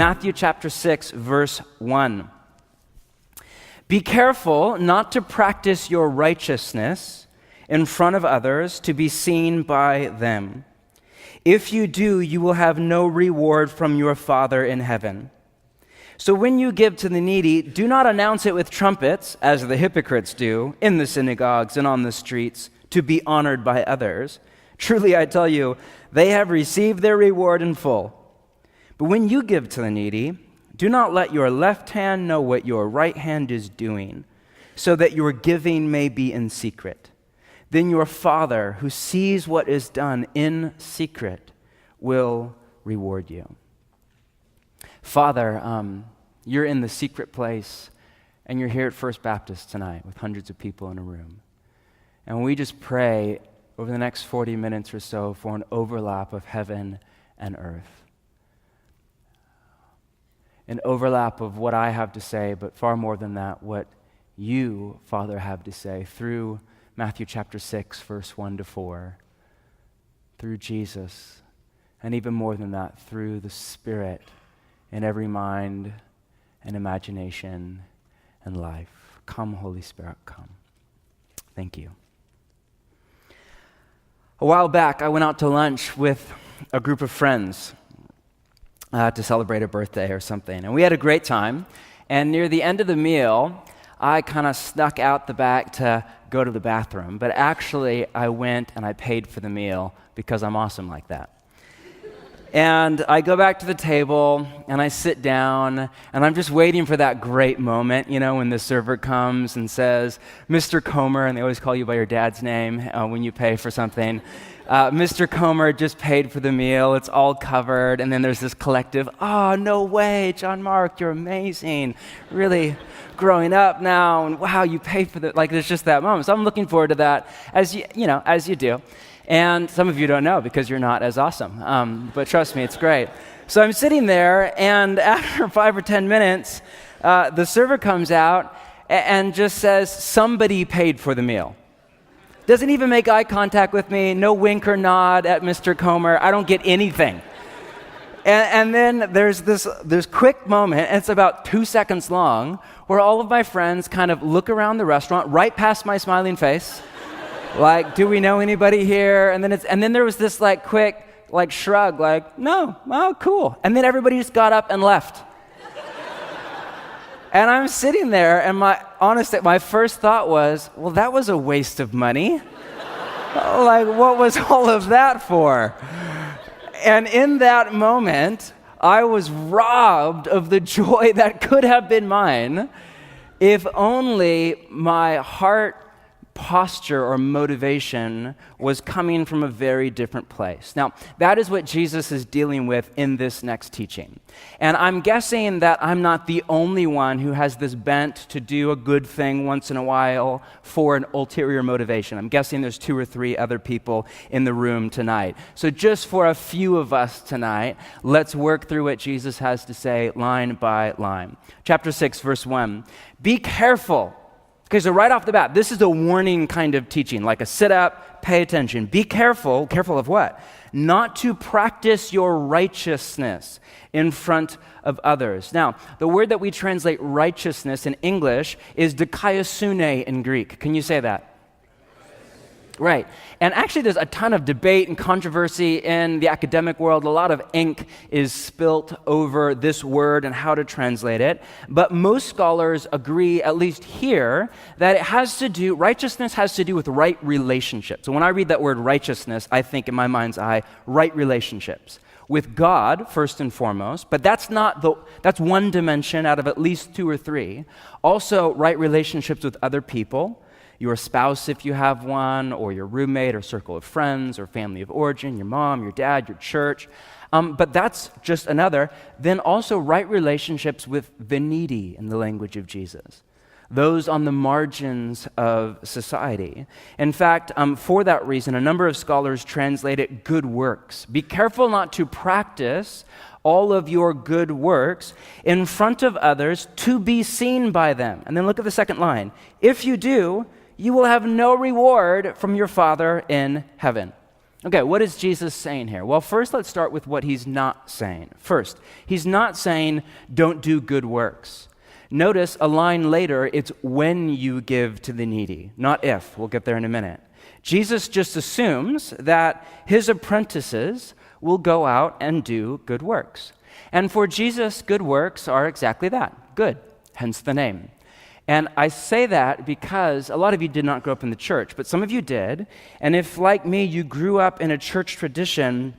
Matthew chapter 6, verse 1. Be careful not to practice your righteousness in front of others to be seen by them. If you do, you will have no reward from your Father in heaven. So when you give to the needy, do not announce it with trumpets, as the hypocrites do, in the synagogues and on the streets, to be honored by others. Truly, I tell you, they have received their reward in full. But when you give to the needy, do not let your left hand know what your right hand is doing, so that your giving may be in secret. Then your Father, who sees what is done in secret, will reward you. Father, you're in the secret place, and you're here at First Baptist tonight with hundreds of people in a room. And we just pray over the next 40 minutes or so for an overlap of heaven and earth. An overlap of what I have to say, but far more than that, what you, Father, have to say through Matthew chapter 6, verse 1 to 4, through Jesus, and even more than that, through the Spirit in every mind and imagination and life. Come, Holy Spirit, come. Thank you. A while back, I went out to lunch with a group of friends to celebrate a birthday or something, and we had a great time. And near the end of the meal, I kind of snuck out the back to go to the bathroom, but actually I went and I paid for the meal because I'm awesome like that. And I go back to the table, and I sit down, and I'm just waiting for that great moment, when the server comes and says, Mr. Comer, and they always call you by your dad's name when you pay for something. Mr. Comer just paid for the meal. It's all covered. And then there's this collective, oh, no way, John Mark, you're amazing. Really growing up now, and wow, you paid for the, there's just that moment. So I'm looking forward to that, as you do. And some of you don't know because you're not as awesome. But trust me, it's great. So I'm sitting there, and after 5 or 10 minutes, the server comes out and just says, somebody paid for the meal. Doesn't even make eye contact with me, no wink or nod at Mr. Comer. I don't get anything. And then there's this quick moment, and it's about 2 seconds long, where all of my friends kind of look around the restaurant, right past my smiling face, do we know anybody here? And then there was this quick shrug, no, oh, cool. And then everybody just got up and left. And I'm sitting there, and my first thought was, well, that was a waste of money. What was all of that for? And in that moment, I was robbed of the joy that could have been mine if only my heart posture or motivation was coming from a very different place. Now, that is what Jesus is dealing with in this next teaching. And I'm guessing that I'm not the only one who has this bent to do a good thing once in a while for an ulterior motivation. I'm guessing there's 2 or 3 other people in the room tonight. So just for a few of us tonight, let's work through what Jesus has to say line by line. Chapter 6, verse 1. Be careful. Okay, so right off the bat, this is a warning kind of teaching, like a sit up, pay attention. Be careful. Careful of what? Not to practice your righteousness in front of others. Now, the word that we translate righteousness in English is dikaiosune in Greek. Can you say that? Right. And actually, there's a ton of debate and controversy in the academic world. A lot of ink is spilt over this word and how to translate it. But most scholars agree, at least here, that righteousness has to do with right relationships. So when I read that word righteousness, I think in my mind's eye, right relationships. With God, first and foremost, but that's one dimension out of at least 2 or 3. Also, right relationships with other people. Your spouse, if you have one, or your roommate, or circle of friends, or family of origin, your mom, your dad, your church. But that's just another. Then also right relationships with the needy in the language of Jesus. Those on the margins of society. In fact, for that reason, a number of scholars translate it good works. Be careful not to practice all of your good works in front of others to be seen by them. And then look at the second line. If you do, you will have no reward from your Father in heaven. Okay, what is Jesus saying here? Well, first let's start with what he's not saying. First, he's not saying don't do good works. Notice a line later, it's when you give to the needy, not if. We'll get there in a minute. Jesus just assumes that his apprentices will go out and do good works. And for Jesus, good works are exactly that, good, hence the name. And I say that because a lot of you did not grow up in the church, but some of you did. And if, like me, you grew up in a church tradition,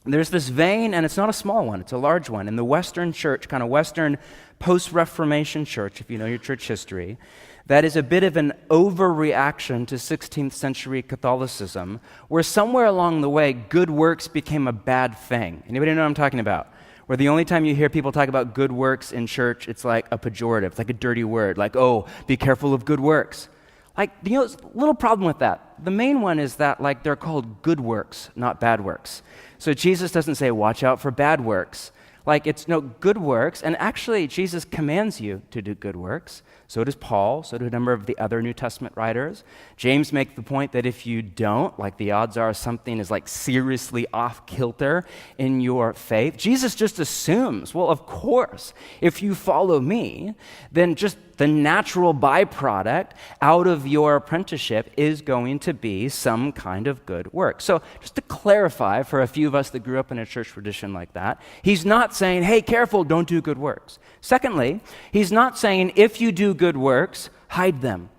there's this vein, and it's not a small one, it's a large one, in the Western church, kind of Western post-Reformation church, if you know your church history, that is a bit of an overreaction to 16th century Catholicism, where somewhere along the way, good works became a bad thing. Anybody know what I'm talking about? Where the only time you hear people talk about good works in church, it's like a pejorative, it's like a dirty word, like, oh, be careful of good works. Like, there's a little problem with that. The main one is that, like, they're called good works, not bad works. So Jesus doesn't say, watch out for bad works. Like, it's no good works, and actually, Jesus commands you to do good works. So does Paul, so do a number of the other New Testament writers. James makes the point that if you don't, like the odds are something is like seriously off kilter in your faith. Jesus just assumes, well, of course, if you follow me, then just the natural byproduct out of your apprenticeship is going to be some kind of good work. So just to clarify for a few of us that grew up in a church tradition like that, he's not saying, hey, careful, don't do good works. Secondly, he's not saying if you do good works, hide them.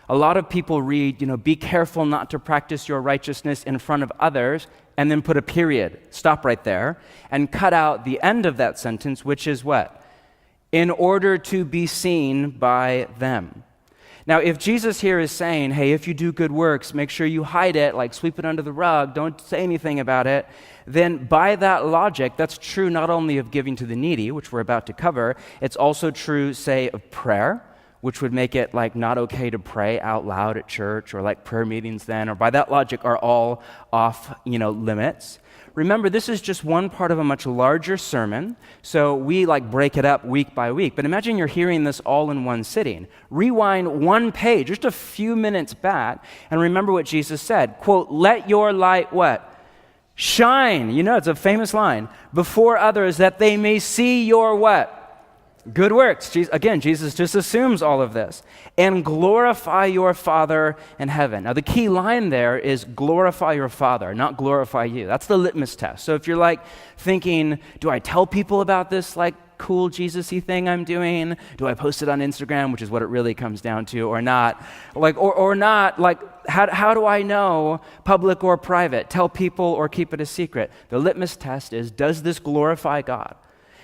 A lot of people read, be careful not to practice your righteousness in front of others, and then put a period, stop right there, and cut out the end of that sentence, which is what? In order to be seen by them. Now, if Jesus here is saying, hey, if you do good works, make sure you hide it, like sweep it under the rug, don't say anything about it, then by that logic, that's true not only of giving to the needy, which we're about to cover, it's also true, say, of prayer, which would make it like not okay to pray out loud at church, or like prayer meetings then, or by that logic are all off, limits. Remember, this is just one part of a much larger sermon, so we like break it up week by week. But imagine you're hearing this all in one sitting. Rewind one page, just a few minutes back, and remember what Jesus said, quote, let your light what? Shine, it's a famous line, before others that they may see your what? Good works. Again, Jesus just assumes all of this. And glorify your Father in heaven. Now, the key line there is glorify your Father, not glorify you. That's the litmus test. So if you're like thinking, do I tell people about this like cool Jesus-y thing I'm doing? Do I post it on Instagram, which is what it really comes down to, or not? Like, or not, like, how do I know, public or private? Tell people or keep it a secret? The litmus test is, does this glorify God?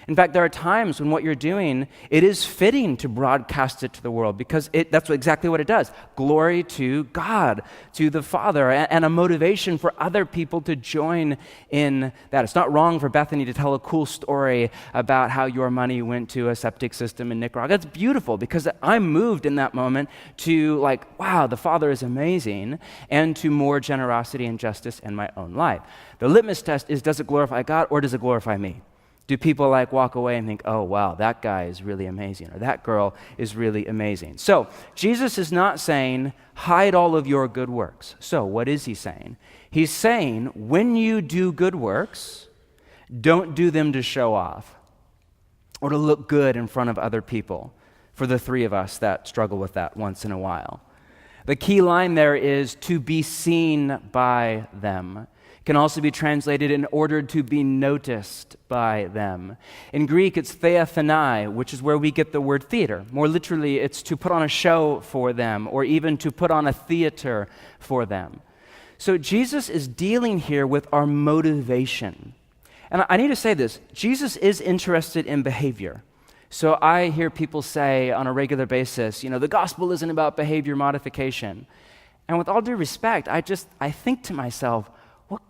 In fact, there are times when what you're doing, it is fitting to broadcast it to the world because that's exactly what it does. Glory to God, to the Father, and a motivation for other people to join in that. It's not wrong for Bethany to tell a cool story about how your money went to a septic system in Nicaragua. That's beautiful because I'm moved in that moment to like, wow, the Father is amazing, and to more generosity and justice in my own life. The litmus test is, does it glorify God or does it glorify me? Do people like walk away and think, oh, wow, that guy is really amazing, or that girl is really amazing? So Jesus is not saying, hide all of your good works. So what is he saying? He's saying, when you do good works, don't do them to show off or to look good in front of other people, for the three of us that struggle with that once in a while. The key line there is to be seen by them. Can also be translated in order to be noticed by them. In Greek, it's theathanai, which is where we get the word theater. More literally, it's to put on a show for them, or even to put on a theater for them. So Jesus is dealing here with our motivation. And I need to say this, Jesus is interested in behavior. So I hear people say on a regular basis, the gospel isn't about behavior modification. And with all due respect, I think to myself,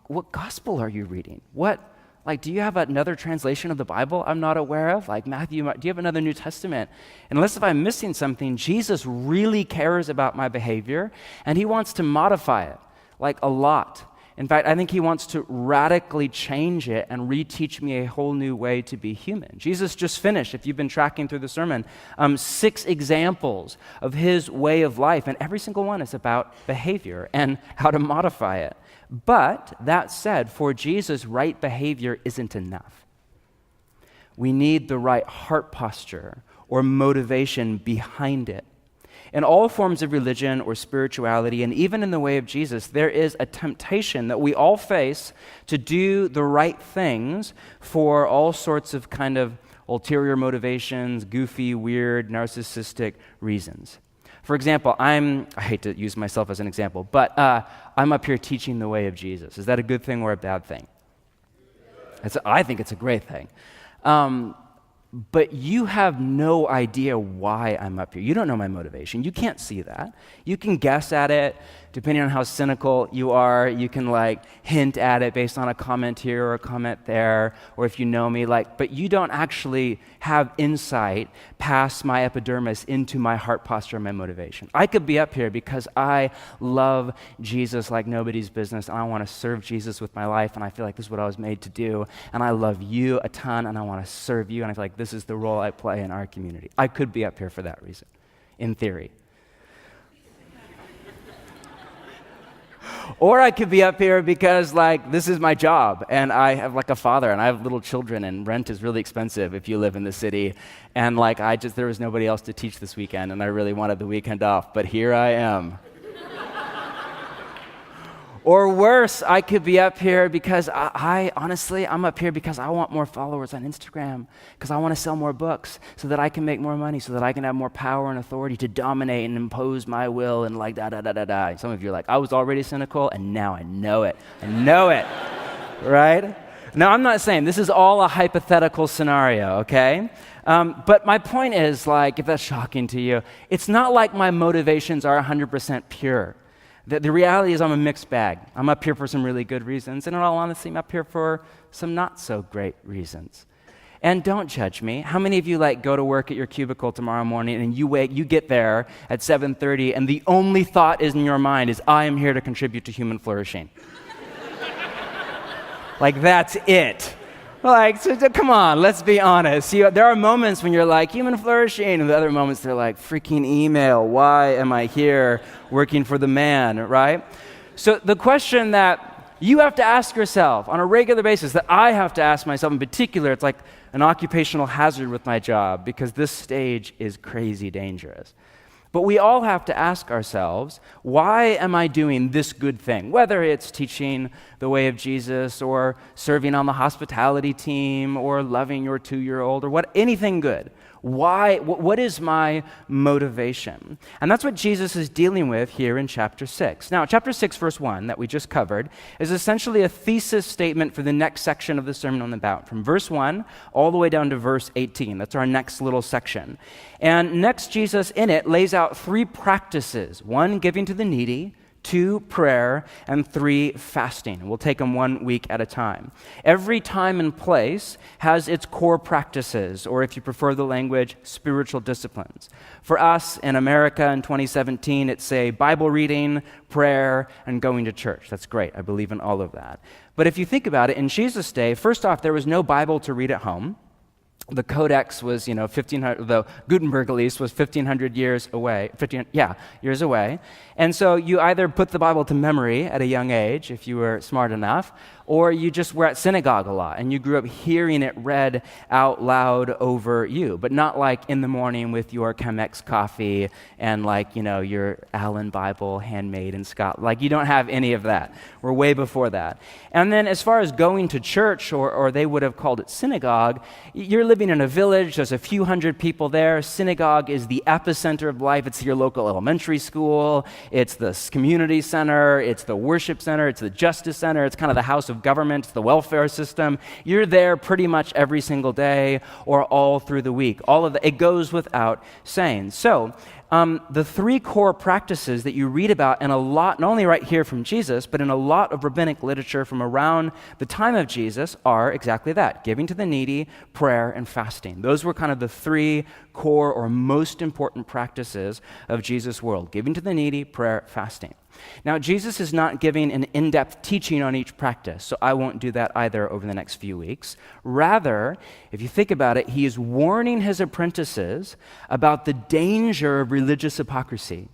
what gospel are you reading? Do you have another translation of the Bible I'm not aware of? Like Matthew, do you have another New Testament? Unless if I'm missing something, Jesus really cares about my behavior, and he wants to modify it, like a lot. In fact, I think he wants to radically change it and reteach me a whole new way to be human. Jesus just finished, if you've been tracking through the sermon, 6 examples of his way of life, and every single one is about behavior and how to modify it. But that said, for Jesus, right behavior isn't enough. We need the right heart posture or motivation behind it. In all forms of religion or spirituality, and even in the way of Jesus, there is a temptation that we all face to do the right things for all sorts of kind of ulterior motivations, goofy, weird, narcissistic reasons. For example, I hate to use myself as an example, but I'm up here teaching the way of Jesus. Is that a good thing or a bad thing? I think it's a great thing. But you have no idea why I'm up here. You don't know my motivation. You can't see that. You can guess at it, depending on how cynical you are. You can hint at it based on a comment here or a comment there, or if you know me, but you don't actually have insight past my epidermis into my heart posture and my motivation. I could be up here because I love Jesus like nobody's business, and I want to serve Jesus with my life, and I feel like this is what I was made to do, and I love you a ton, and I want to serve you, and I feel like this is the role I play in our community. I could be up here for that reason, in theory. Or I could be up here because this is my job, and I have a father, and I have little children, and rent is really expensive if you live in the city, and there was nobody else to teach this weekend, and I really wanted the weekend off, but here I am. Or worse, I could be up here because I'm up here because I want more followers on Instagram, because I want to sell more books so that I can make more money, so that I can have more power and authority to dominate and impose my will and da-da-da-da-da. Some of you are I was already cynical, and now I know it. I know it, right? Now, I'm not saying this is all a hypothetical scenario, okay? But my point is, if that's shocking to you, it's not like my motivations are 100% pure. The reality is I'm a mixed bag. I'm up here for some really good reasons, and in all honesty, I'm up here for some not so great reasons. And don't judge me. How many of you go to work at your cubicle tomorrow morning and you get there at 7:30 and the only thought is in your mind is, I am here to contribute to human flourishing? That's it. So come on, let's be honest. There are moments when you're human flourishing, and the other moments they're freaking email. Why am I here working for the man, right? So the question that you have to ask yourself on a regular basis, that I have to ask myself in particular, it's an occupational hazard with my job because this stage is crazy dangerous. But we all have to ask ourselves, why am I doing this good thing? Whether it's teaching the way of Jesus or serving on the hospitality team or loving your 2-year-old or anything good. Why? What is my motivation? And that's what Jesus is dealing with here in chapter 6. Now, chapter 6, verse 1 that we just covered is essentially a thesis statement for the next section of the Sermon on the Mount, from verse 1 all the way down to verse 18. That's our next little section. And next, Jesus in it lays out 3 practices: 1, giving to the needy; 2, prayer; and 3, fasting. We'll take them 1 week at a time. Every time and place has its core practices, or if you prefer the language, spiritual disciplines. For us in America in 2017, it's Bible reading, prayer, and going to church. That's great. I believe in all of that. But if you think about it, in Jesus' day, first off, there was no Bible to read at home. The Codex was, 1,500, the Gutenberg at least was 1,500 years away, years away. And so you either put the Bible to memory at a young age, if you were smart enough, or you just were at synagogue a lot, and you grew up hearing it read out loud over you, but not in the morning with your Chemex coffee and your Allen Bible handmade in Scotland. You don't have any of that. We're way before that. And then as far as going to church, or they would have called it synagogue, you're living in a village, there's a few hundred people there. Synagogue is the epicenter of life. It's your local elementary school, it's the community center, it's the worship center, it's the justice center, it's kind of the house of government, it's the welfare system. You're there pretty much every single day or all through the week. All of it goes without saying. So the 3 core practices that you read about in a lot, not only right here from Jesus, but in a lot of rabbinic literature from around the time of Jesus are exactly that: giving to the needy, prayer, and fasting. Those were kind of the 3 core or most important practices of Jesus' world: giving to the needy, prayer, fasting. Now, Jesus is not giving an in-depth teaching on each practice, so I won't do that either over the next few weeks. Rather, if you think about it, he is warning his apprentices about the danger of religious hypocrisy,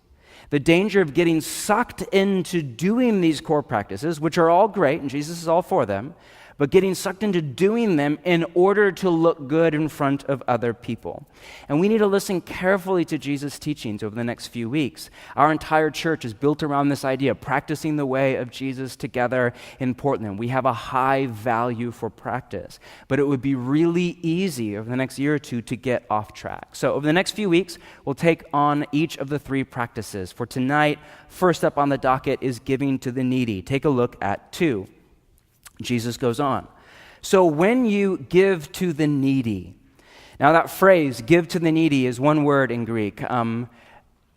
the danger of getting sucked into doing these core practices, which are all great, and Jesus is all for them, but getting sucked into doing them in order to look good in front of other people. And we need to listen carefully to Jesus' teachings over the next few weeks. Our entire church is built around this idea of practicing the way of Jesus together in Portland. We have a high value for practice, but it would be really easy over the next year or two to get off track. So over the next few weeks, we'll take on each of the three practices. For tonight, first up on the docket is giving to the needy. Take a look at 2. Jesus goes on. So when you give to the needy, now that phrase, give to the needy, is one word in Greek,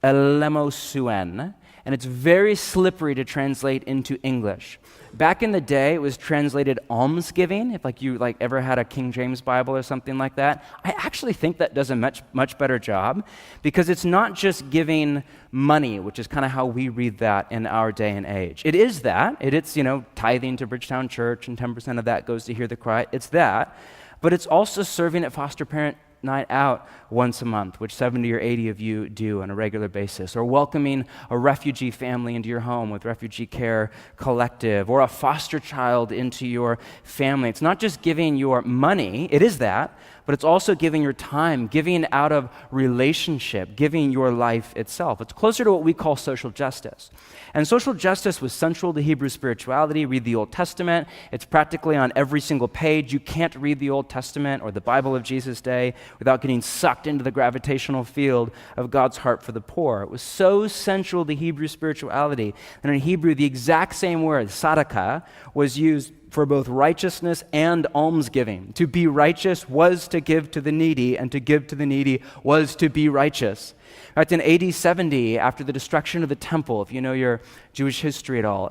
elemosuen, and it's very slippery to translate into English. Back in the day, it was translated almsgiving, if you ever had a King James Bible or something like that. I actually think that does a much better job, because it's not just giving money, which is kind of how we read that in our day and age. It is that. It's tithing to Bridgetown Church, and 10% of that goes to hear the cry. It's that. But it's also serving at foster parent night out once a month, which 70 or 80 of you do on a regular basis, or welcoming a refugee family into your home with Refugee Care Collective, or a foster child into your family. It's not just giving your money, it is that, but it's also giving your time, giving out of relationship, giving your life itself. It's closer to what we call social justice. And social justice was central to Hebrew spirituality. Read the Old Testament. It's practically on every single page. You can't read the Old Testament or the Bible of Jesus' day without getting sucked into the gravitational field of God's heart for the poor. It was so central to Hebrew spirituality. And in Hebrew, the exact same word, tzedakah, was used for both righteousness and almsgiving. To be righteous was to give to the needy, and to give to the needy was to be righteous. In fact, in AD 70, after the destruction of the temple, if you know your Jewish history at all,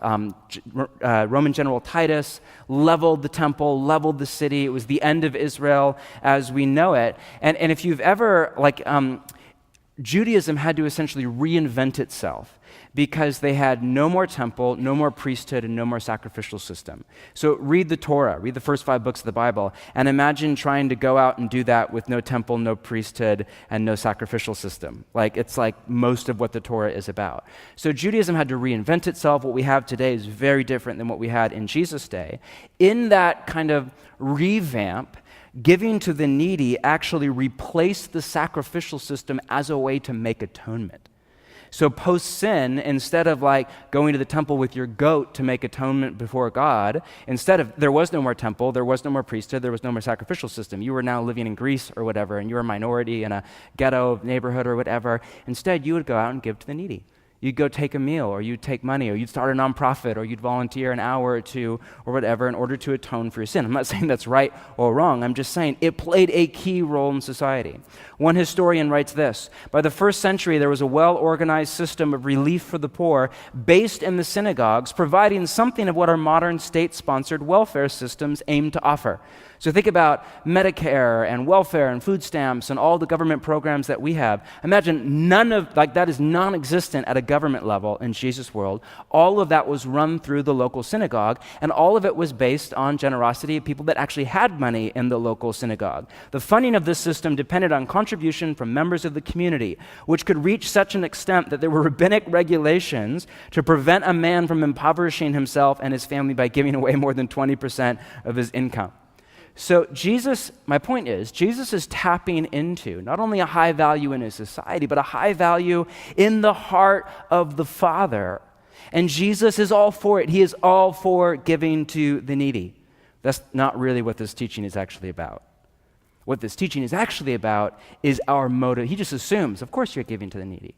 Roman General Titus leveled the temple, leveled the city. It was the end of Israel as we know it. And if you've ever, Judaism had to essentially reinvent itself, because they had no more temple, no more priesthood, and no more sacrificial system. So read the Torah, read the first 5 books of the Bible, and imagine trying to go out and do that with no temple, no priesthood, and no sacrificial system. It's like most of what the Torah is about. So Judaism had to reinvent itself. What we have today is very different than what we had in Jesus' day. In that kind of revamp, giving to the needy actually replaced the sacrificial system as a way to make atonement. So post-sin, instead of going to the temple with your goat to make atonement before God, there was no more temple, there was no more priesthood, there was no more sacrificial system. You were now living in Greece or whatever, and you were a minority in a ghetto neighborhood or whatever. Instead, you would go out and give to the needy. You'd go take a meal, or you'd take money, or you'd start a nonprofit, or you'd volunteer an hour or two or whatever in order to atone for your sin. I'm not saying that's right or wrong. I'm just saying it played a key role in society. One historian writes this: by the 1st century, there was a well-organized system of relief for the poor based in the synagogues, providing something of what our modern state-sponsored welfare systems aim to offer. So think about Medicare and welfare and food stamps and all the government programs that we have. Imagine none of that is non-existent at a government level in Jesus' world. All of that was run through the local synagogue, and all of it was based on generosity of people that actually had money in the local synagogue. The funding of this system depended on contribution from members of the community, which could reach such an extent that there were rabbinic regulations to prevent a man from impoverishing himself and his family by giving away more than 20% of his income. So my point is, Jesus is tapping into not only a high value in his society, but a high value in the heart of the Father. And Jesus is all for it. He is all for giving to the needy. That's not really what this teaching is actually about. What this teaching is actually about is our motive. He just assumes, of course you're giving to the needy.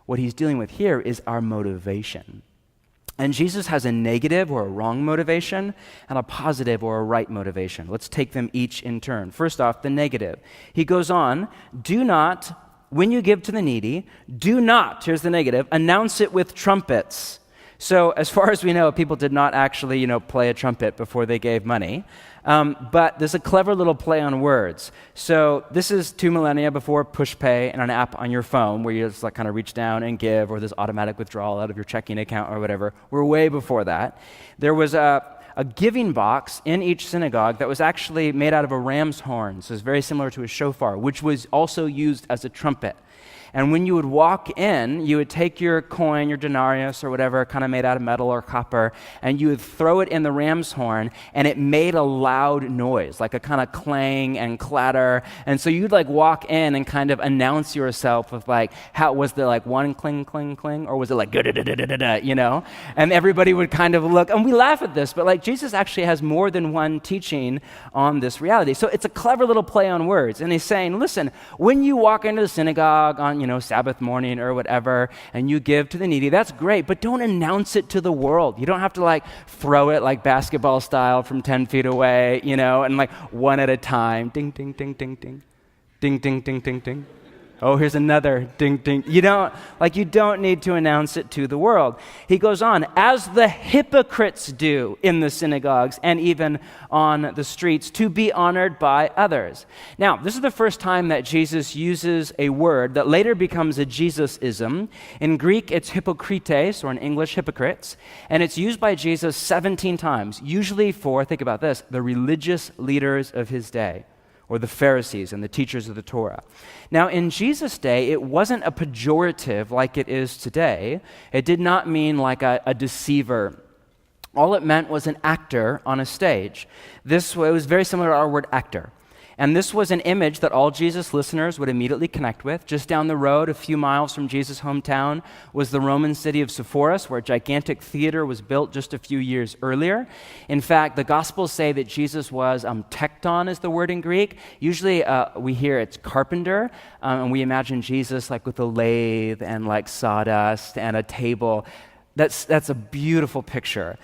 What he's dealing with here is our motivation. And Jesus has a negative or a wrong motivation and a positive or a right motivation. Let's take them each in turn. First off, the negative. He goes on, do not, when you give to the needy, do not, here's the negative, announce it with trumpets. So as far as we know, people did not actually, play a trumpet before they gave money. But there's a clever little play on words. So this is 2 millennia before PushPay and an app on your phone where you just like kind of reach down and give, or there's automatic withdrawal out of your checking account or whatever. We're way before that. There was a giving box in each synagogue that was actually made out of a ram's horn. So it's very similar to a shofar, which was also used as a trumpet. And when you would walk in, you would take your coin, your denarius or whatever, kind of made out of metal or copper, and you would throw it in the ram's horn, and it made a loud noise, like a kind of clang and clatter. And so you'd like walk in and kind of announce yourself with like, how was there like one cling, cling, cling, or was it like da-da-da-da-da-da, you know? And everybody would kind of look, and we laugh at this, but like Jesus actually has more than one teaching on this reality. So it's a clever little play on words. And he's saying, listen, when you walk into the synagogue on, Sabbath morning or whatever, and you give to the needy, that's great, but don't announce it to the world. You don't have to like throw it like basketball style from 10 feet away, and like one at a time. Ding, ding, ding, ding, ding. Ding, ding, ding, ding, ding. Oh, here's another ding, ding. You don't need to announce it to the world. He goes on, as the hypocrites do in the synagogues and even on the streets, to be honored by others. Now, this is the first time that Jesus uses a word that later becomes a Jesus-ism. In Greek, it's hypokrites, or in English, hypocrites, and it's used by Jesus 17 times, usually for, think about this, the religious leaders of his day, or the Pharisees and the teachers of the Torah. Now, in Jesus' day, it wasn't a pejorative like it is today. It did not mean like a deceiver. All it meant was an actor on a stage. It was very similar to our word actor. And this was an image that all Jesus listeners would immediately connect with. Just down the road, a few miles from Jesus' hometown, was the Roman city of Sepphoris, where a gigantic theater was built just a few years earlier. In fact, the Gospels say that Jesus was tekton is the word in Greek. Usually we hear it's carpenter, and we imagine Jesus like with a lathe and like sawdust and a table. That's a beautiful picture.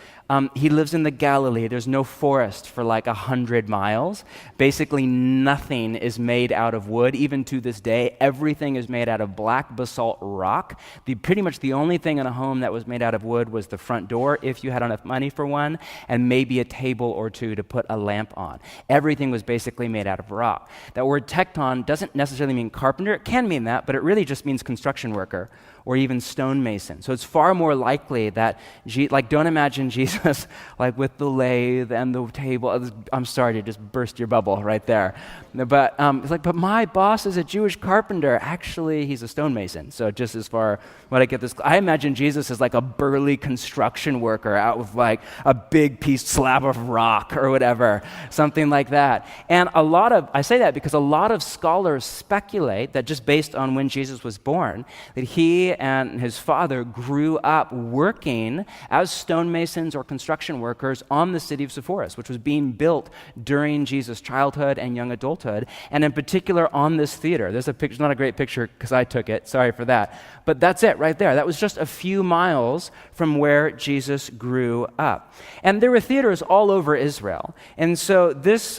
He lives in the Galilee. There's no forest for like 100 miles. Basically, nothing is made out of wood. Even to this day, everything is made out of black basalt rock. Pretty much the only thing in a home that was made out of wood was the front door, if you had enough money for one, and maybe a table or two to put a lamp on. Everything was basically made out of rock. That word tekton doesn't necessarily mean carpenter. It can mean that, but it really just means construction worker or even stonemason. So it's far more likely that, don't imagine Jesus like with the lathe and the table. I'm sorry to just burst your bubble right there. But it's like, but my boss is a Jewish carpenter. Actually, he's a stonemason. So just as far what I get this, I imagine Jesus is like a burly construction worker out with like a big slab of rock or whatever, something like that. And I say that because a lot of scholars speculate that just based on when Jesus was born, that he and his father grew up working as stonemasons or construction workers on the city of Sepphoris, which was being built during Jesus' childhood and young adulthood, and in particular on this theater. There's a picture, not a great picture because I took it, sorry for that, but that's it right there. That was just a few miles from where Jesus grew up. And there were theaters all over Israel. And so this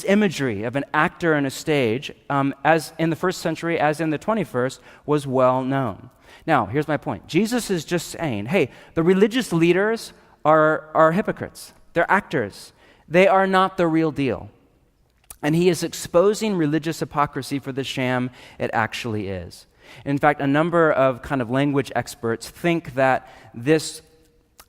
imagery of an actor on a stage, as in the first century, as in the 21st, was well known. Now, here's my point. Jesus is just saying, hey, the religious leaders are hypocrites. They're actors. They are not the real deal. And he is exposing religious hypocrisy for the sham it actually is. In fact, a number of kind of language experts think that this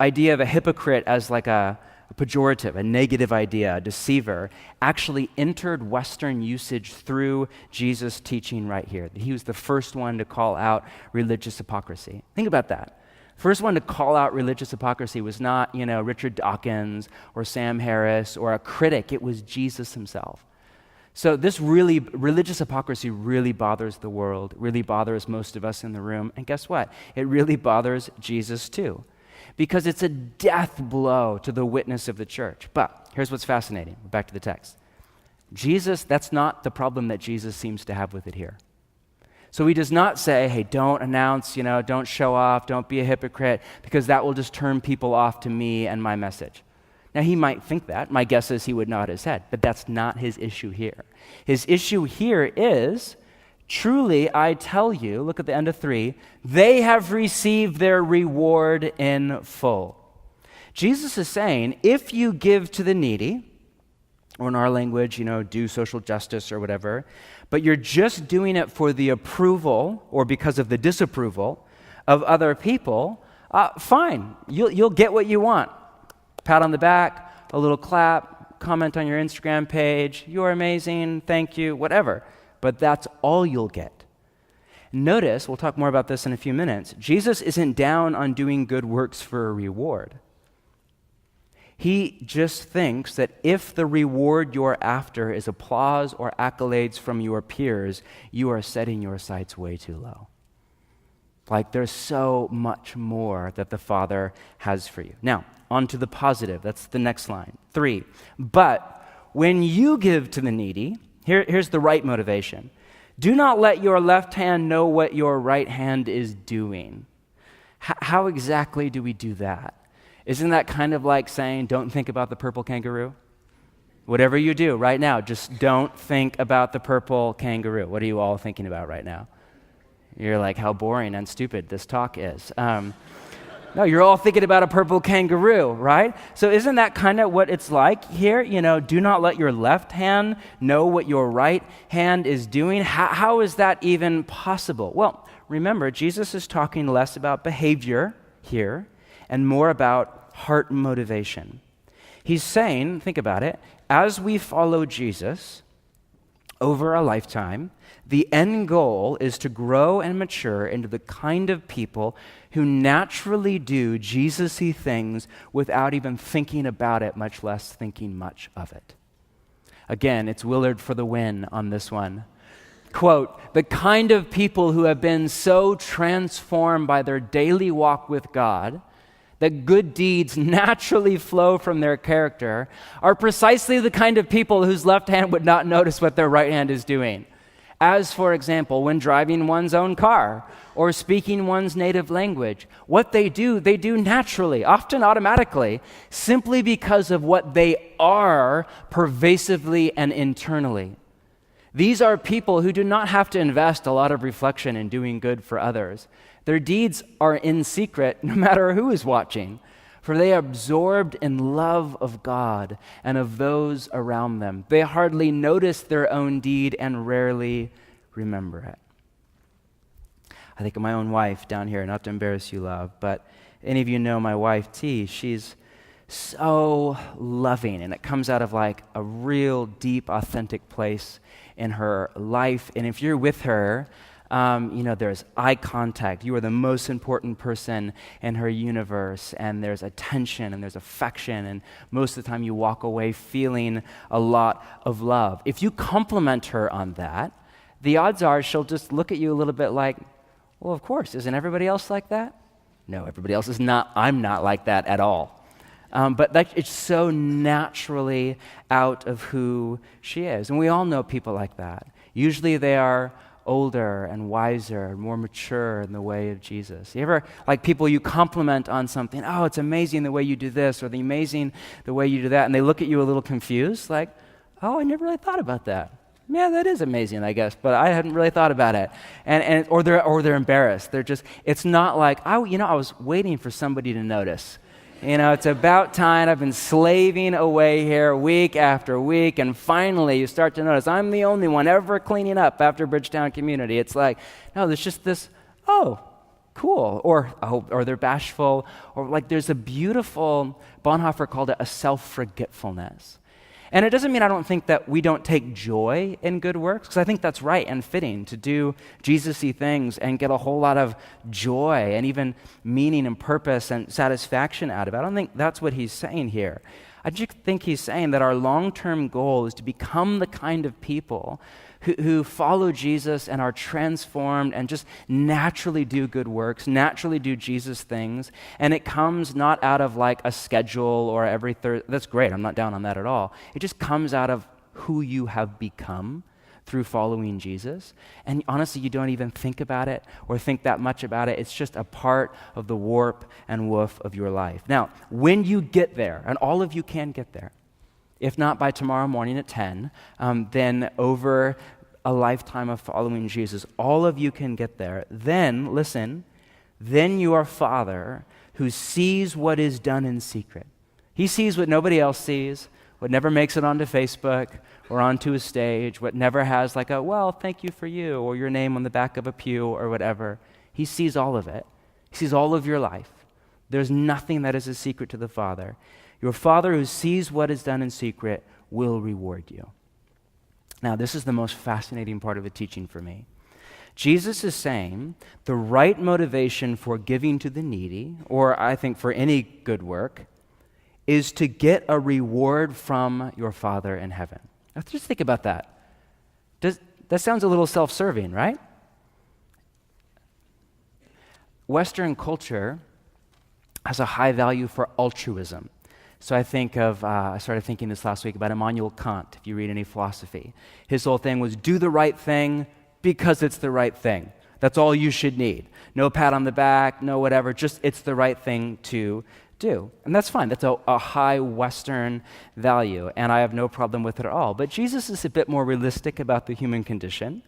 idea of a hypocrite as like a pejorative, a negative idea, a deceiver, actually entered Western usage through Jesus' teaching right here. He was the first one to call out religious hypocrisy. Think about that. First one to call out religious hypocrisy was not, Richard Dawkins or Sam Harris or a critic. It was Jesus himself. So religious hypocrisy really bothers the world, really bothers most of us in the room. And guess what? It really bothers Jesus too, because it's a death blow to the witness of the church. But here's what's fascinating. Back to the text. That's not the problem that Jesus seems to have with it here. So he does not say, hey, don't announce, don't show off, don't be a hypocrite, because that will just turn people off to me and my message. Now, he might think that. My guess is he would nod his head, but that's not his issue here. His issue here is, truly, I tell you, look at the end of 3, they have received their reward in full. Jesus is saying, if you give to the needy, or in our language, do social justice or whatever, but you're just doing it for the approval or because of the disapproval of other people, fine, you'll get what you want. Pat on the back, a little clap, comment on your Instagram page, you're amazing, thank you, whatever. But that's all you'll get. Notice, we'll talk more about this in a few minutes, Jesus isn't down on doing good works for a reward. He just thinks that if the reward you're after is applause or accolades from your peers, you are setting your sights way too low. Like there's so much more that the Father has for you. Now, on to the positive. That's the next line. 3, but when you give to the needy, here's the right motivation. Do not let your left hand know what your right hand is doing. How exactly do we do that? Isn't that kind of like saying, don't think about the purple kangaroo? Whatever you do right now, just don't think about the purple kangaroo. What are you all thinking about right now? You're like, how boring and stupid this talk is. No, you're all thinking about a purple kangaroo, right? So isn't that kind of what it's like here? Do not let your left hand know what your right hand is doing. How is that even possible? Well, remember, Jesus is talking less about behavior here and more about heart motivation. He's saying, think about it, as we follow Jesus over a lifetime, the end goal is to grow and mature into the kind of people who naturally do Jesus-y things without even thinking about it, much less thinking much of it. Again, it's Willard for the win on this one. Quote, the kind of people who have been so transformed by their daily walk with God that good deeds naturally flow from their character are precisely the kind of people whose left hand would not notice what their right hand is doing. As, for example, when driving one's own car or speaking one's native language, what they do naturally, often automatically, simply because of what they are pervasively and internally. These are people who do not have to invest a lot of reflection in doing good for others. Their deeds are in secret no matter who is watching, for they are absorbed in love of God and of those around them. They hardly notice their own deed and rarely remember it. I think of my own wife down here, not to embarrass you, love, but any of you know my wife, T. She's so loving, and it comes out of like a real deep, authentic place in her life. And if you're with her, there's eye contact. You are the most important person in her universe, and there's attention and there's affection, and most of the time you walk away feeling a lot of love. If you compliment her on that, the odds are she'll just look at you a little bit like, well, of course, isn't everybody else like that? No, everybody else is not. I'm not like that at all. But it's so naturally out of who she is. And we all know people like that. Usually they are older and wiser and more mature in the way of Jesus. You ever, like people you compliment on something, oh, it's amazing the way you do this, or amazing the way you do that, and they look at you a little confused, like, oh, I never really thought about that. Yeah, that is amazing, I guess, but I hadn't really thought about it. Or they're embarrassed. They're just, it's not like, I was waiting for somebody to notice. It's about time. I've been slaving away here week after week, and finally you start to notice I'm the only one ever cleaning up after Bridgetown Community. It's like, no, there's just this, oh, cool, or they're bashful, or like there's a beautiful, Bonhoeffer called it a self-forgetfulness. And it doesn't mean I don't think that we don't take joy in good works, because I think that's right and fitting to do Jesus-y things and get a whole lot of joy and even meaning and purpose and satisfaction out of it. I don't think that's what he's saying here. I just think he's saying that our long-term goal is to become the kind of people who follow Jesus and are transformed and just naturally do good works, naturally do Jesus things, and it comes not out of like a schedule or every Thursday. That's great, I'm not down on that at all. It just comes out of who you have become through following Jesus. And honestly, you don't even think about it or think that much about it. It's just a part of the warp and woof of your life. Now, when you get there, and all of you can get there, if not by tomorrow morning at 10, then over a lifetime of following Jesus, all of you can get there. Then, listen, then your Father who sees what is done in secret. He sees what nobody else sees, what never makes it onto Facebook or onto a stage, what never has like a, well, thank you for you, or your name on the back of a pew or whatever. He sees all of it. He sees all of your life. There's nothing that is a secret to the Father. Your Father who sees what is done in secret will reward you. Now, this is the most fascinating part of the teaching for me. Jesus is saying the right motivation for giving to the needy, or I think for any good work, is to get a reward from your Father in heaven. Now, just think about that. That sounds a little self-serving, right? Western culture has a high value for altruism. So I started thinking this last week about Immanuel Kant, if you read any philosophy. His whole thing was do the right thing because it's the right thing. That's all you should need. No pat on the back, no whatever, just it's the right thing to do. And that's fine. That's a high Western value, and I have no problem with it at all. But Jesus is a bit more realistic about the human condition,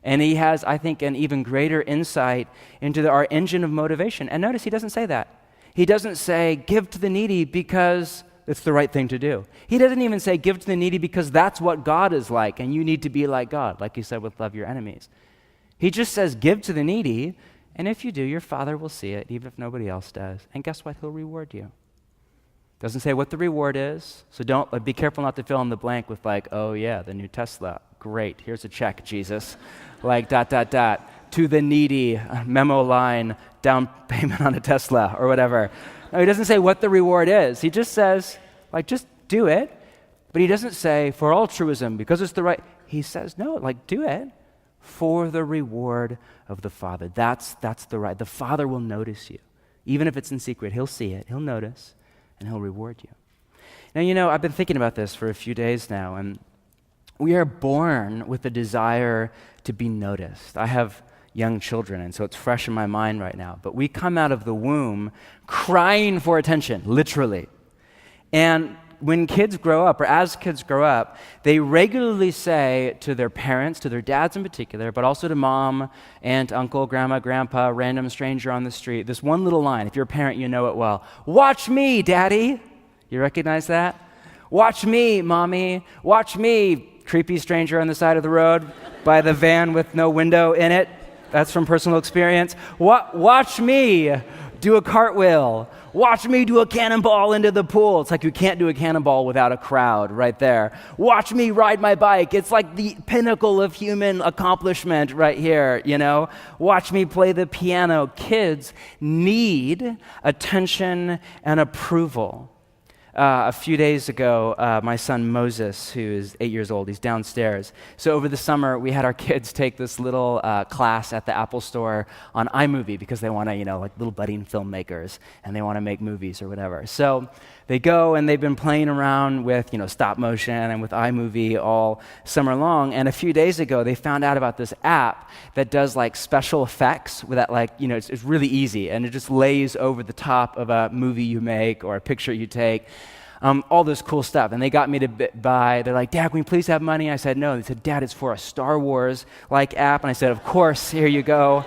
and he has, I think, an even greater insight into our engine of motivation. And notice he doesn't say that. He doesn't say, give to the needy because it's the right thing to do. He doesn't even say, give to the needy because that's what God is like, and you need to be like God, like he said with love your enemies. He just says, give to the needy, and if you do, your Father will see it, even if nobody else does. And guess what? He'll reward you. Doesn't say what the reward is, so be careful not to fill in the blank with like, oh yeah, the new Tesla. Great, here's a check, Jesus. Like ... to the needy, memo line, down payment on a Tesla or whatever. No, he doesn't say what the reward is. He just says, like, just do it. But he doesn't say for altruism because it's the right. He says, no, like, do it for the reward of the Father. That's the right. The Father will notice you. Even if it's in secret, he'll see it, he'll notice, and he'll reward you. Now, I've been thinking about this for a few days now, and we are born with a desire to be noticed. I have young children, and so it's fresh in my mind right now. But we come out of the womb crying for attention, literally. And when kids grow up, or as kids grow up, they regularly say to their parents, to their dads in particular, but also to mom, aunt, uncle, grandma, grandpa, random stranger on the street, this one little line. If you're a parent, you know it well. Watch me, Daddy. You recognize that? Watch me, Mommy. Watch me, creepy stranger on the side of the road by the van with no window in it. That's from personal experience. Watch me do a cartwheel. Watch me do a cannonball into the pool. It's like you can't do a cannonball without a crowd right there. Watch me ride my bike. It's like the pinnacle of human accomplishment right here, Watch me play the piano. Kids need attention and approval. A few days ago, my son Moses, who is 8 years old, he's downstairs. So over the summer, we had our kids take this little class at the Apple Store on iMovie because they want to, like little budding filmmakers, and they want to make movies or whatever. So they go, and they've been playing around with, stop motion and with iMovie all summer long. And a few days ago, they found out about this app that does like special effects with that, it's really easy, and it just lays over the top of a movie you make or a picture you take. All this cool stuff. And they got me to buy, they're like, Dad, can we please have money? I said, no. They said, Dad, it's for a Star Wars-like app. And I said, of course, here you go.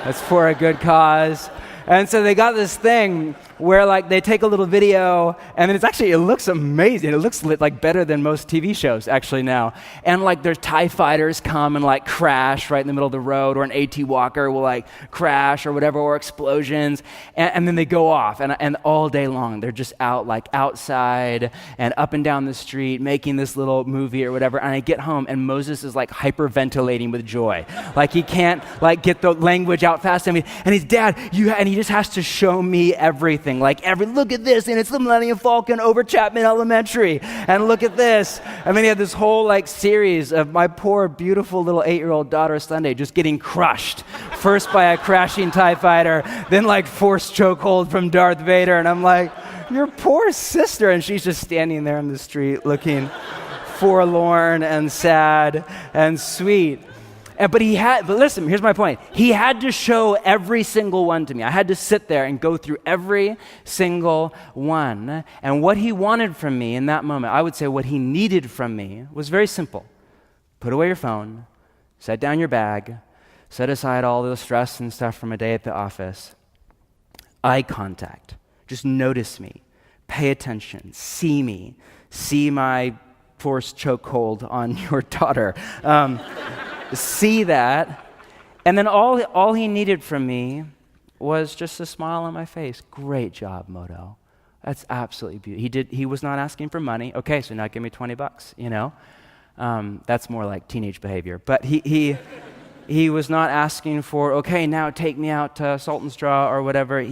It's for a good cause. And so they got this thing where they take a little video, and then it looks amazing. It looks like better than most TV shows actually now. And their TIE fighters come and crash right in the middle of the road, or an AT Walker will crash or whatever, or explosions. And then they go off, and all day long they're just out outside and up and down the street making this little movie or whatever. And I get home, and Moses is hyperventilating with joy. He can't get the language out fast. And he's, Dad, and he just has to show me everything. Look at this, and it's the Millennium Falcon over Chapman Elementary, and look at this. And then he had this whole series of my poor, beautiful little 8-year-old daughter Sunday just getting crushed, first by a crashing TIE fighter, then force chokehold from Darth Vader, and I'm like, your poor sister, and she's just standing there in the street looking forlorn and sad and sweet. But listen, here's my point. He had to show every single one to me. I had to sit there and go through every single one. And what he wanted from me in that moment, I would say what he needed from me was very simple. Put away your phone, set down your bag, set aside all the stress and stuff from a day at the office. Eye contact. Just notice me. Pay attention. See me. see my forced chokehold on your daughter. See that. And then all he needed from me was just a smile on my face. Great job, Moto. That's absolutely beautiful. He was not asking for money. Okay, so now give me $20, you know? That's more like teenage behavior. But he was not asking for, okay, now take me out to Salt and Straw or whatever.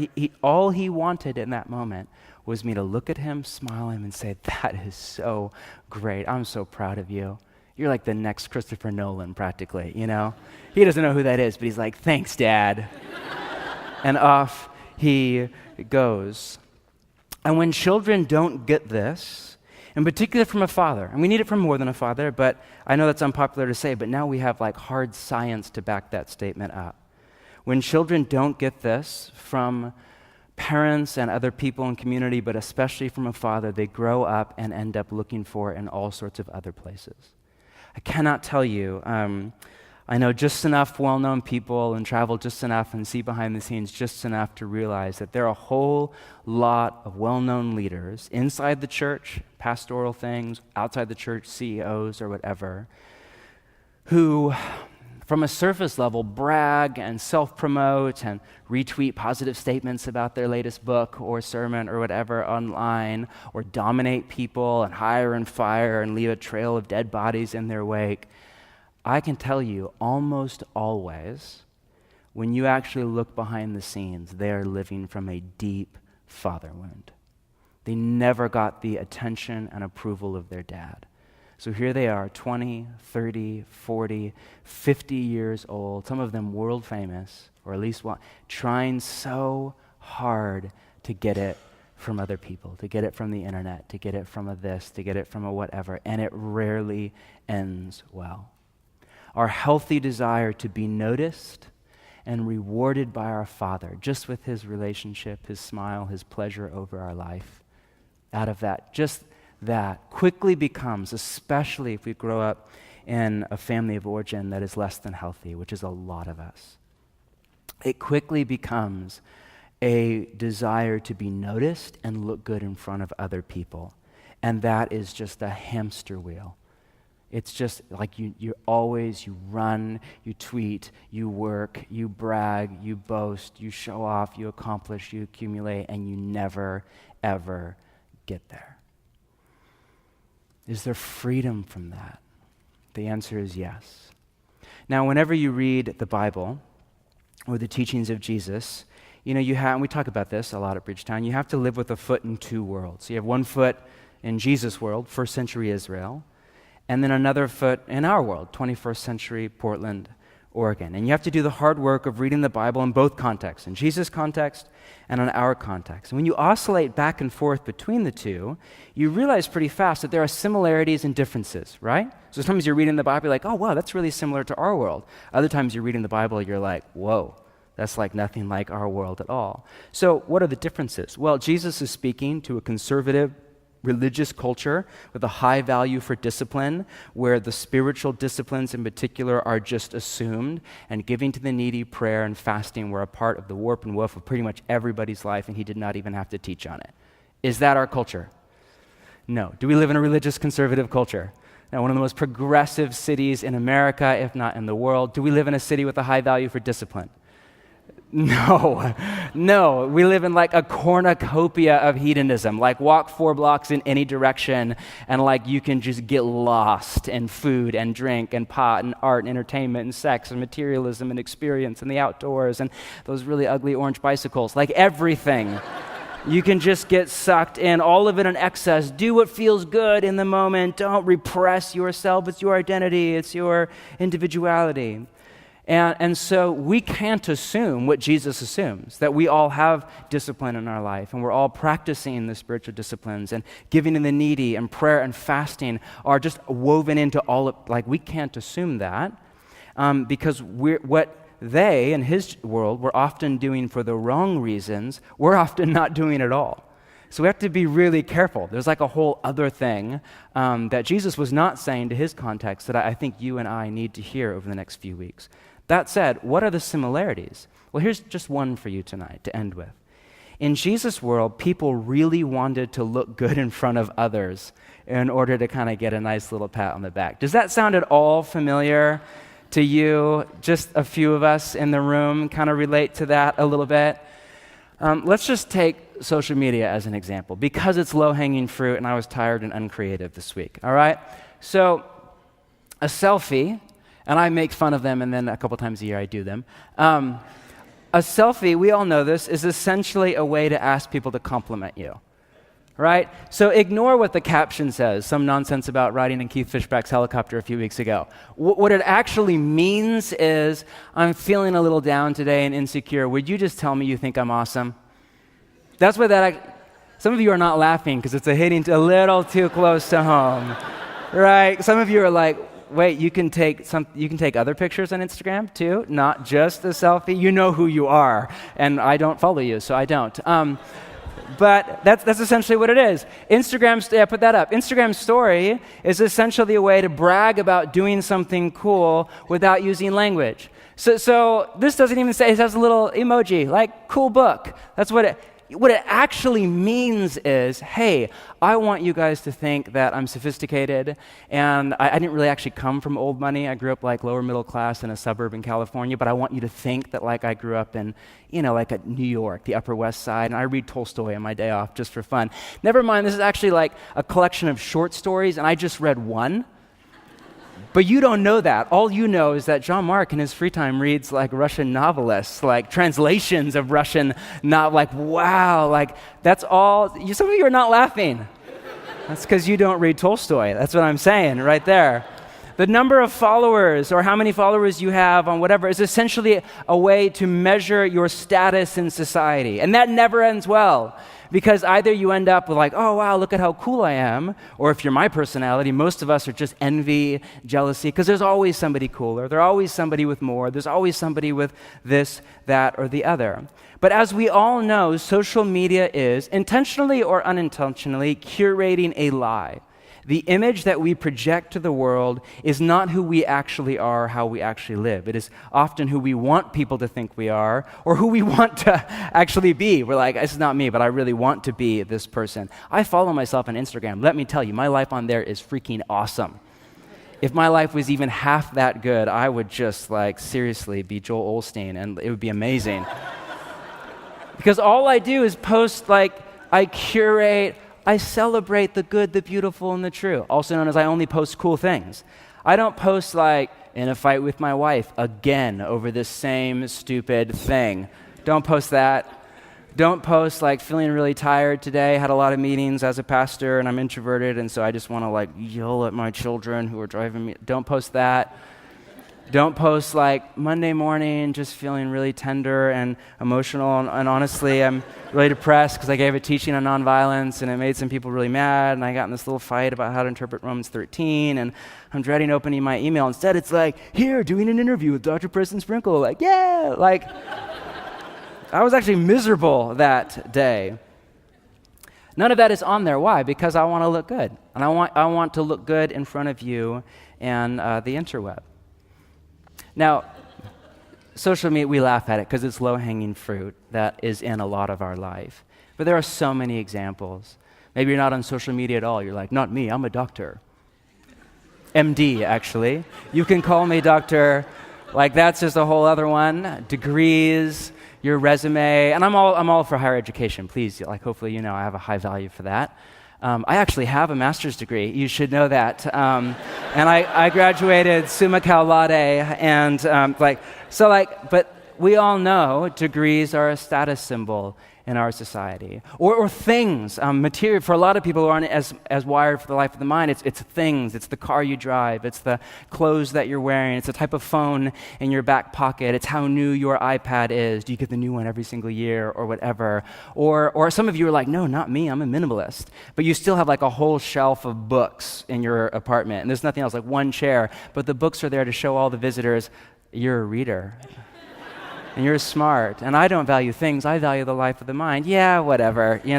All he wanted in that moment was me to look at him, smile at him, and say, that is so great. I'm so proud of you. You're like the next Christopher Nolan, practically, you know? He doesn't know who that is, but he's like, thanks, Dad. And off he goes. And when children don't get this, in particular from a father, and we need it from more than a father, but I know that's unpopular to say, but now we have like hard science to back that statement up. When children don't get this from parents and other people in community, but especially from a father, they grow up and end up looking for it in all sorts of other places. I cannot tell you, I know just enough well-known people and travel just enough and see behind the scenes just enough to realize that there are a whole lot of well-known leaders inside the church, pastoral things, outside the church, CEOs or whatever, who from a surface level brag and self-promote and retweet positive statements about their latest book or sermon or whatever online, or dominate people and hire and fire and leave a trail of dead bodies in their wake. I can tell you, almost always, when you actually look behind the scenes, they are living from a deep father wound. They never got the attention and approval of their dad. So here they are, 20, 30, 40, 50 years old, some of them world famous, or at least trying so hard to get it from other people, to get it from the internet, to get it from a this, to get it from a whatever, and it rarely ends well. Our healthy desire to be noticed and rewarded by our Father, just with his relationship, his smile, his pleasure over our life, out of that, just that quickly becomes, especially if we grow up in a family of origin that is less than healthy, which is a lot of us, it quickly becomes a desire to be noticed and look good in front of other people. And that is just a hamster wheel. It's just like you run, you tweet, you work, you brag, you boast, you show off, you accomplish, you accumulate, and you never, ever get there. Is there freedom from that? The answer is yes. Now, whenever you read the Bible or the teachings of Jesus, you have, and we talk about this a lot at Bridgetown, you have to live with a foot in two worlds. So you have one foot in Jesus' world, first century Israel, and then another foot in our world, 21st century Portland, Oregon. And you have to do the hard work of reading the Bible in both contexts, in Jesus' context and in our context. And when you oscillate back and forth between the two, you realize pretty fast that there are similarities and differences, right? So sometimes you're reading the Bible, you're like, oh, wow, that's really similar to our world. Other times you're reading the Bible, you're like, whoa, that's like nothing like our world at all. So what are the differences? Well, Jesus is speaking to a conservative, religious culture with a high value for discipline, where the spiritual disciplines in particular are just assumed, and giving to the needy, prayer, and fasting were a part of the warp and woof of pretty much everybody's life, and he did not even have to teach on it. Is that our culture? No. Do we live in a religious conservative culture? Now, one of the most progressive cities in America, if not in the world. Do we live in a city with a high value for discipline? No. We live in like a cornucopia of hedonism, like walk 4 blocks in any direction and like you can just get lost in food and drink and pot and art and entertainment and sex and materialism and experience and the outdoors and those really ugly orange bicycles, like everything. You can just get sucked in, all of it in excess. Do what feels good in the moment. Don't repress yourself. It's your identity. It's your individuality. And so we can't assume what Jesus assumes, that we all have discipline in our life and we're all practicing the spiritual disciplines, and giving to the needy and prayer and fasting are just woven into all of, like, we can't assume that because what they in his world were often doing for the wrong reasons, we're often not doing at all. So we have to be really careful. There's like a whole other thing that Jesus was not saying to his context that I think you and I need to hear over the next few weeks. That said, what are the similarities? Well, here's just one for you tonight to end with. In Jesus' world, people really wanted to look good in front of others in order to kind of get a nice little pat on the back. Does that sound at all familiar to you? Just a few of us in the room kind of relate to that a little bit. Let's just take social media as an example, because it's low-hanging fruit and I was tired and uncreative this week, all right? So a selfie, and I make fun of them and then a couple times a year I do them. A selfie, we all know this, is essentially a way to ask people to compliment you, right? So ignore what the caption says, some nonsense about riding in Keith Fishback's helicopter a few weeks ago. What it actually means is, I'm feeling a little down today and insecure. Would you just tell me you think I'm awesome? That's what some of you are not laughing because it's hitting a little too close to home, right? Some of you are like, wait, you can take other pictures on Instagram too, not just a selfie. You know who you are, and I don't follow you, so I don't. But that's essentially what it is. Put that up. Instagram story is essentially a way to brag about doing something cool without using language. So this doesn't even say, it has a little emoji, like cool book. That's what it actually means is, hey, I want you guys to think that I'm sophisticated, and I didn't really actually come from old money. I grew up like lower middle class in a suburb in California, but I want you to think that like I grew up in, like at New York, the Upper West Side, and I read Tolstoy on my day off just for fun. Never mind, this is actually like a collection of short stories, and I just read one. But you don't know that. All you know is that Jean-Marc in his free time reads like Russian novelists, like translations of Russian, not like, wow, like that's all. Some of you are not laughing. That's because you don't read Tolstoy. That's what I'm saying right there. The number of followers or how many followers you have on whatever is essentially a way to measure your status in society. And that never ends well. Because either you end up with like, oh, wow, look at how cool I am, or if you're my personality, most of us are just envy, jealousy, because there's always somebody cooler, there's always somebody with more, there's always somebody with this, that, or the other. But as we all know, social media is, intentionally or unintentionally, curating a lie. The image that we project to the world is not who we actually are, how we actually live. It is often who we want people to think we are, or who we want to actually be. We're like, this is not me, but I really want to be this person. I follow myself on Instagram. Let me tell you, my life on there is freaking awesome. If my life was even half that good, I would just like seriously be Joel Osteen, and it would be amazing. Because all I do is post, like, I curate, I celebrate the good, the beautiful, and the true, also known as I only post cool things. I don't post like, in a fight with my wife, again, over this same stupid thing. Don't post that. Don't post like, feeling really tired today, had a lot of meetings as a pastor, and I'm introverted, and so I just want to like yell at my children who are driving me. Don't post that. Don't post like, Monday morning, just feeling really tender and emotional, and honestly, I'm really depressed because I gave a teaching on nonviolence, and it made some people really mad, and I got in this little fight about how to interpret Romans 13, and I'm dreading opening my email. Instead, it's like, here, doing an interview with Dr. Preston Sprinkle, like, yeah, like, I was actually miserable that day. None of that is on there. Why? Because I want to look good, and I want to look good in front of you and the interweb. Now, social media, we laugh at it because it's low-hanging fruit that is in a lot of our life. But there are so many examples. Maybe you're not on social media at all. You're like, not me, I'm a doctor. MD, actually. You can call me doctor. Like, that's just a whole other one. Degrees, your resume. And I'm all for higher education, please. Like, hopefully you know I have a high value for that. I actually have a master's degree. You should know that. And I graduated summa cum laude, and but we all know degrees are a status symbol in our society. Or things, material. For a lot of people who aren't as wired for the life of the mind, it's things. It's the car you drive. It's the clothes that you're wearing. It's the type of phone in your back pocket. It's how new your iPad is. Do you get the new one every single year or whatever? Or some of you are like, no, not me. I'm a minimalist. But you still have like a whole shelf of books in your apartment. And there's nothing else, like one chair. But the books are there to show all the visitors, you're a reader. And you're smart, and I don't value things, I value the life of the mind. Yeah, whatever, you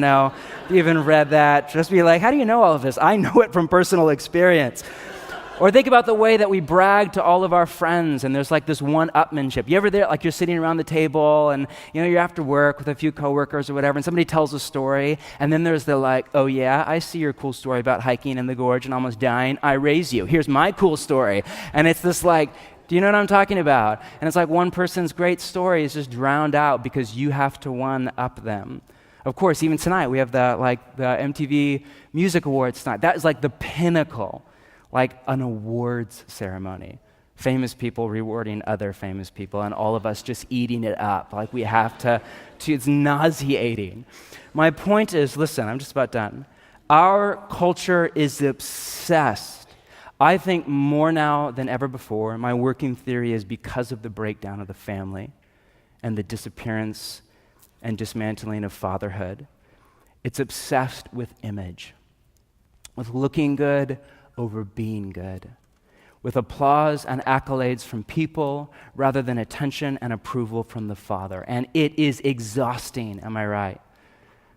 even read that. Just be like, how do you know all of this? I know it from personal experience. Or think about the way that we brag to all of our friends, and there's like this one-upmanship. You ever there, like you're sitting around the table, and you're after work with a few coworkers or whatever, and somebody tells a story, and then there's the like, oh yeah, I see your cool story about hiking in the gorge and almost dying. I raise you. Here's my cool story. And it's this like, do you know what I'm talking about? And it's like one person's great story is just drowned out because you have to one-up them. Of course, even tonight, we have the MTV Music Awards tonight. That is like the pinnacle, like an awards ceremony. Famous people rewarding other famous people, and all of us just eating it up. Like we have to it's nauseating. My point is, listen, I'm just about done. Our culture is obsessed. I think more now than ever before, my working theory is because of the breakdown of the family and the disappearance and dismantling of fatherhood. It's obsessed with image, with looking good over being good, with applause and accolades from people rather than attention and approval from the Father. And it is exhausting, am I right?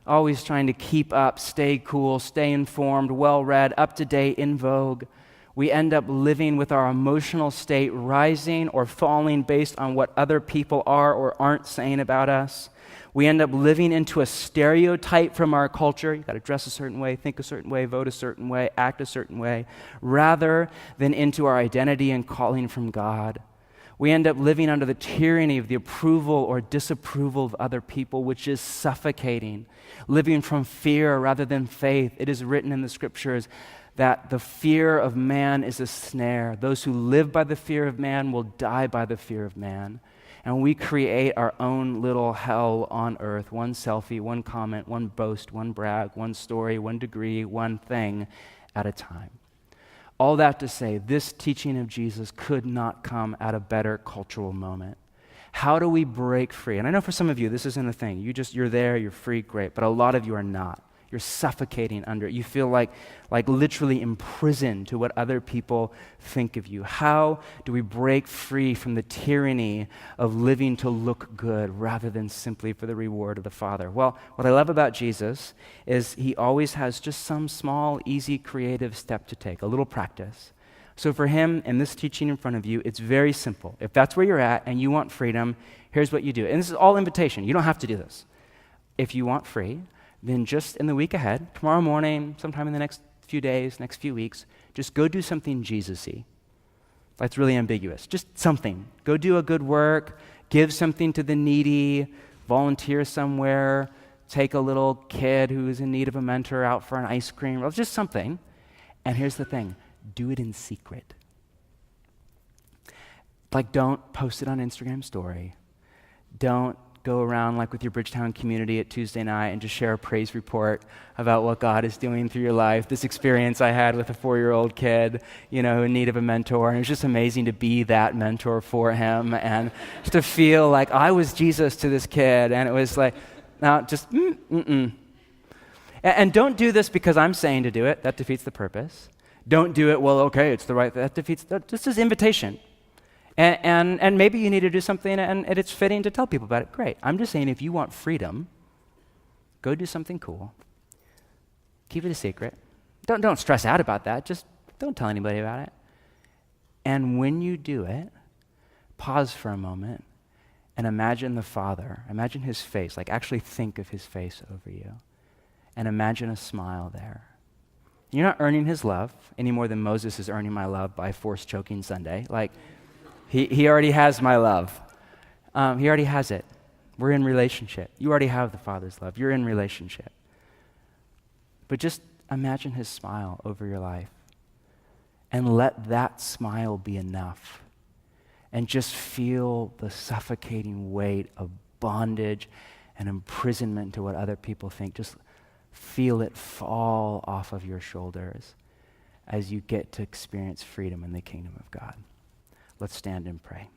Always trying to keep up, stay cool, stay informed, well-read, up-to-date, in vogue. We end up living with our emotional state rising or falling based on what other people are or aren't saying about us. We end up living into a stereotype from our culture. You've got to dress a certain way, think a certain way, vote a certain way, act a certain way, rather than into our identity and calling from God. We end up living under the tyranny of the approval or disapproval of other people, which is suffocating, living from fear rather than faith. It is written in the scriptures that the fear of man is a snare. Those who live by the fear of man will die by the fear of man. And we create our own little hell on earth, one selfie, one comment, one boast, one brag, one story, one degree, one thing at a time. All that to say, this teaching of Jesus could not come at a better cultural moment. How do we break free? And I know for some of you, this isn't a thing. You're there, you're free, great. But a lot of you are not. You're suffocating under it. You feel like literally imprisoned to what other people think of you. How do we break free from the tyranny of living to look good rather than simply for the reward of the Father? Well, what I love about Jesus is he always has just some small, easy, creative step to take, a little practice. So for him, in this teaching in front of you, it's very simple. If that's where you're at and you want freedom, here's what you do. And this is all invitation. You don't have to do this. If you want free, then just in the week ahead, tomorrow morning, sometime in the next few days, next few weeks, just go do something Jesus-y. That's really ambiguous. Just something. Go do a good work, give something to the needy, volunteer somewhere, take a little kid who is in need of a mentor out for an ice cream, or just something. And here's the thing, do it in secret. Like don't post it on Instagram story. Don't go around like with your Bridgetown community at Tuesday night and just share a praise report about what God is doing through your life. This experience I had with a 4-year-old kid, in need of a mentor, and it was just amazing to be that mentor for him and just to feel like I was Jesus to this kid, and it was like, now just, And don't do this because I'm saying to do it. That defeats the purpose. Don't do it, well, okay, it's the right, that defeats, this is invitation. And maybe you need to do something and it's fitting to tell people about it. Great. I'm just saying if you want freedom, go do something cool. Keep it a secret. Don't stress out about that. Just don't tell anybody about it. And when you do it, pause for a moment and imagine the Father. Imagine his face. Like actually think of his face over you. And imagine a smile there. You're not earning his love any more than Moses is earning my love by force choking Sunday. Like, He already has my love. He already has it. We're in relationship. You already have the Father's love. You're in relationship. But just imagine his smile over your life and let that smile be enough. And just feel the suffocating weight of bondage and imprisonment to what other people think. Just feel it fall off of your shoulders as you get to experience freedom in the kingdom of God. Let's stand and pray.